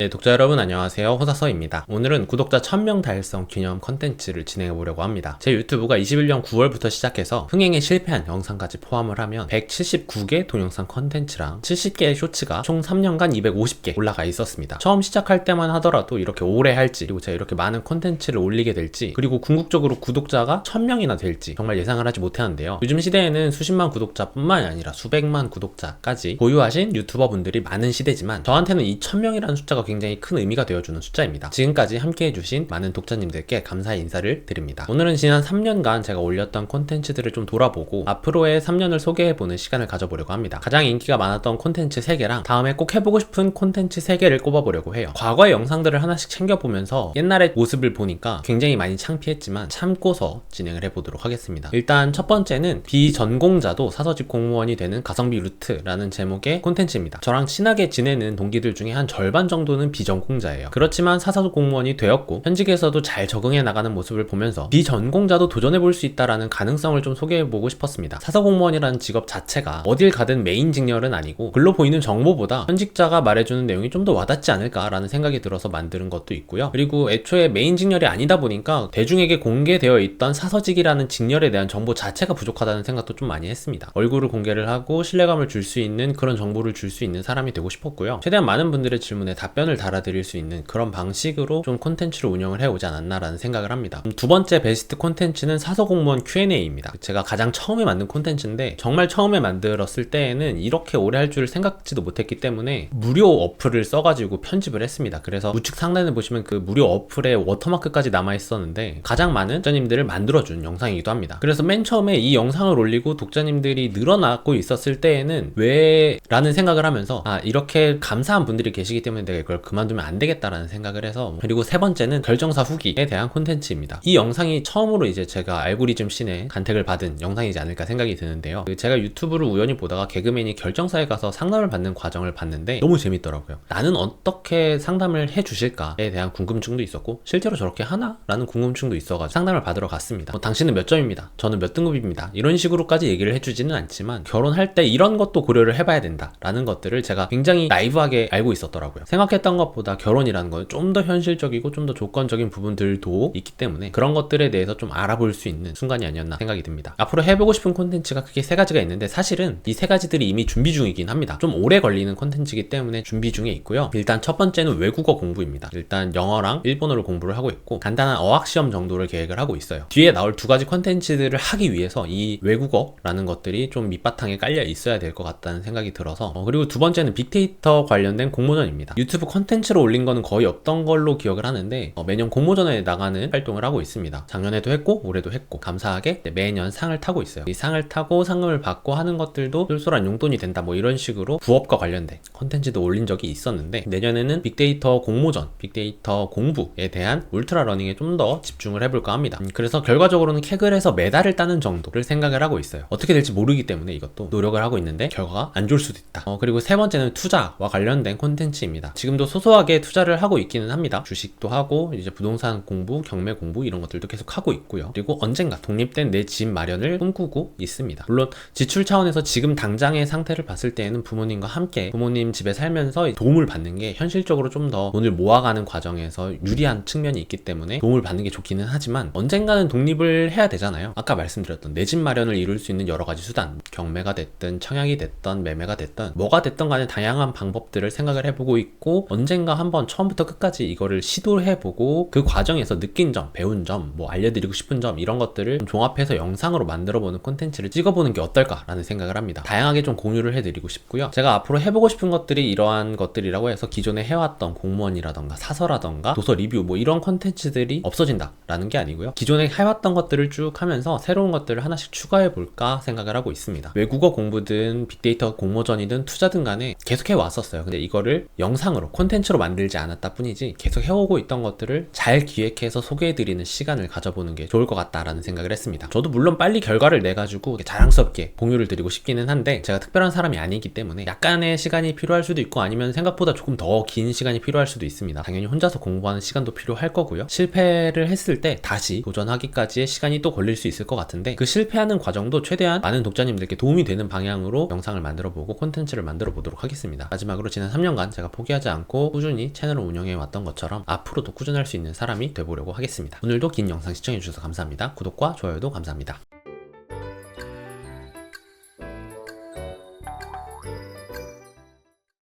네, 독자 여러분 안녕하세요. 호사서입니다. 오늘은 구독자 1000명 달성 기념 컨텐츠를 진행해 보려고 합니다. 제 유튜브가 21년 9월부터 시작해서 흥행에 실패한 영상까지 포함을 하면 179개 동영상 컨텐츠랑 70개의 쇼츠가 총 3년간 250개 올라가 있었습니다. 처음 시작할 때만 하더라도 이렇게 오래 할지, 그리고 제가 이렇게 많은 컨텐츠를 올리게 될지, 그리고 궁극적으로 구독자가 1000명이나 될지 정말 예상을 하지 못했는데요. 요즘 시대에는 수십만 구독자뿐만이 아니라 수백만 구독자까지 보유하신 유튜버분들이 많은 시대지만 저한테는 이 1000명이라는 숫자가 굉장히 큰 의미가 되어주는 숫자입니다. 지금까지 함께해주신 많은 독자님들께 감사의 인사를 드립니다. 오늘은 지난 3년간 제가 올렸던 콘텐츠들을 좀 돌아보고 앞으로의 3년을 소개해보는 시간을 가져보려고 합니다. 가장 인기가 많았던 콘텐츠 3개랑 다음에 꼭 해보고 싶은 콘텐츠 3개를 꼽아보려고 해요. 과거의 영상들을 하나씩 챙겨보면서 옛날의 모습을 보니까 굉장히 많이 창피했지만 참고서 진행을 해보도록 하겠습니다. 일단 첫 번째는 비전공자도 사서집 공무원이 되는 가성비 루트라는 제목의 콘텐츠입니다. 저랑 친하게 지내는 동기들 중에 한 절반 정도는 비전공자예요. 그렇지만 사서집 공무원이 되었고 현직에서도 잘 적응해 나가는 모습을 보면서 비전공자도 도전해볼 수 있다라는 가능성을 좀 소개해보고 싶었습니다. 사서공무원이라는 직업 자체가 어딜 가든 메인 직렬은 아니고 글로 보이는 정보보다 현직자가 말해주는 내용이 좀 더 와닿지 않을까라는 생각이 들어서 만드는 것도 있고요. 그리고 애초에 메인 직렬이 아니다 보니까 대중에게 공개되어 있던 사서직이라는 직렬에 대한 정보 자체가 부족하다는 생각도 좀 많이 했습니다. 얼굴을 공개를 하고 신뢰감을 줄 수 있는 그런 정보를 줄 수 있는 사람이 되고 싶었고요. 최대한 많은 분들의 질문에 답변을 달아드릴 수 있는 그런 방식으로 좀 콘텐츠를 운영을 해오지 않았나라는 생각을 합니다. 두 번째 베스트 콘텐츠는 사서공무원 Q&A입니다. 제가 가장 처음에 만든 콘텐츠인데 정말 처음에 만들었을 때에는 이렇게 오래 할 줄 생각지도 못했기 때문에 무료 어플을 써가지고 편집을 했습니다. 그래서 우측 상단에 보시면 그 무료 어플에 워터마크까지 남아있었는데 가장 많은 독자님들을 만들어준 영상이기도 합니다. 그래서 맨 처음에 이 영상을 올리고 독자님들이 늘어나고 있었을 때에는 왜? 라는 생각을 하면서 이렇게 감사한 분들이 계시기 때문에 내가 이걸 그만두면 안 되겠다라는 생각을 해서. 그리고 세 번째는 결정사 후기에 대한 콘텐츠입니다. 이 영상이 처음으로 이제 제가 알고리즘 신의 간택을 받은 영상이지 않을까 생각이 드는데요. 제가 유튜브를 우연히 보다가 개그맨이 결정사에 가서 상담을 받는 과정을 봤는데 너무 재밌더라고요. 나는 어떻게 상담을 해주실까에 대한 궁금증도 있었고 실제로 저렇게 하나? 라는 궁금증도 있어가지고 상담을 받으러 갔습니다. 당신은 몇 점입니다. 저는 몇 등급입니다. 이런 식으로까지 얘기를 해주지는 않지만 결혼할 때 이런 것도 고려를 해봐야 된다 라는 것들을 제가 굉장히 라이브하게 알고 있었더라고요. 생각했던 것보다 결혼이라는 건 좀 더 현실적이고 좀 더 조건적인 부분들도 있기 때문에 그런 것들에 대해서 좀 알아볼 수 있는 순간이 아니었나 생각이 듭니다. 앞으로 해보고 싶은 콘텐츠가 크게 3가지가 있는데 사실은 이 3가지들이 이미 준비 중이긴 합니다. 좀 오래 걸리는 콘텐츠이기 때문에 준비 중에 있고요. 일단 첫 번째는 외국어 공부입니다. 일단 영어랑 일본어를 공부를 하고 있고 간단한 어학시험 정도를 계획을 하고 있어요. 뒤에 나올 2가지 콘텐츠들을 하기 위해서 이 외국어라는 것들이 좀 밑바탕에 깔려 있어야 될 것 같다는 생각이 들어서 그리고 두 번째는 빅데이터 관련된 공모전입니다. 유튜브 콘텐츠로 올린 거는 거의 없던 걸로 기억을 하는데 매년 공모전에 나가는 활동을 하고 있습니다. 작년에도 했고 올해도 했고 감사하게 매년 상을 타고 있어요. 이 상을 타고 상금을 받고 하는 것들도 쏠쏠한 용돈이 된다 이런 식으로 부업과 관련된 콘텐츠도 올린 적이 있었는데 내년에는 빅데이터 공모전, 빅데이터 공부에 대한 울트라 러닝에 좀 더 집중을 해볼까 합니다. 그래서 결과적으로는 캐글에서 메달을 따는 정도를 생각을 하고 있어요. 어떻게 될지 모르기 때문에 이것도 노력을 하고 있는데 결과가 안 좋을 수도 있다. 그리고 세 번째는 투자와 관련된 콘텐츠입니다. 지금도 소소하게 투자를 하고 있기는 합니다. 주식도 하고 이제 부동산 공부, 경매 공부 이런 것들도 계속 하고 있고요. 그리고 언젠가 독립된 내 집 마련을 꿈꾸고 있습니다. 물론 지출 차원에서 지금 당장의 상태를 봤을 때에는 부모님과 함께 부모님 집에 살면서 도움을 받는 게 현실적으로 좀 더 돈을 모아가는 과정에서 유리한 측면이 있기 때문에 도움을 받는 게 좋기는 하지만 언젠가는 독립을 해야 되잖아요. 아까 말씀드렸던 내 집 마련을 이룰 수 있는 여러 가지 수단, 경매가 됐든 청약이 됐든 매매가 됐든 뭐가 됐든 간에 다양한 방법들을 생각을 해보고 있고 언젠가 한번 처음부터 끝까지 이거를 시도해보고 그 과정에서 느낀 점, 배운 점, 알려드리고 싶은 점 이런 것들을 좀 종합해서 영상으로 만들어보는 콘텐츠를 찍어보는 게 어떨까라는 생각을 합니다. 다양하게 좀 공유를 해드리고 싶고요. 제가 앞으로 해보고 싶은 것들이 이러한 것들이라고 해서 기존에 해왔던 공무원이라던가 사서라던가 도서 리뷰 이런 콘텐츠들이 없어진다라는 게 아니고요. 기존에 해왔던 것들을 쭉 하면서 새로운 것들을 하나씩 추가해볼까 생각을 하고 있습니다. 외국어 공부든 빅데이터 공모전이든 투자든 간에 계속 해왔었어요. 근데 이거를 영상으로 콘텐츠로 만들지 않았다 뿐이지 계속 해오고 있던 것들을 잘 기획해서 소개해드리는 시간을 가져보는 게 좋을 것 같다라는 생각을 했습니다. 저도 물론 빨리 결과를 내가지고 자랑스럽게 공유를 드리고 싶기는 한데 제가 특별한 사람이 아니기 때문에 약간의 시간이 필요할 수도 있고 아니면 생각보다 조금 더 긴 시간이 필요할 수도 있습니다. 당연히 혼자서 공부하는 시간도 필요할 거고요. 실패를 했을 때 다시 도전하기까지의 시간이 또 걸릴 수 있을 것 같은데 그 실패하는 과정도 최대한 많은 독자님들께 도움이 되는 방향으로 영상을 만들어보고 콘텐츠를 만들어 보도록 하겠습니다. 마지막으로 지난 3년간 제가 포기하지 않고 않고 꾸준히 채널을 운영해 왔던 것처럼 앞으로도 꾸준할 수 있는 사람이 돼보려고 하겠습니다. 오늘도 긴 영상 시청해주셔서 감사합니다. 구독과 좋아요도 감사합니다.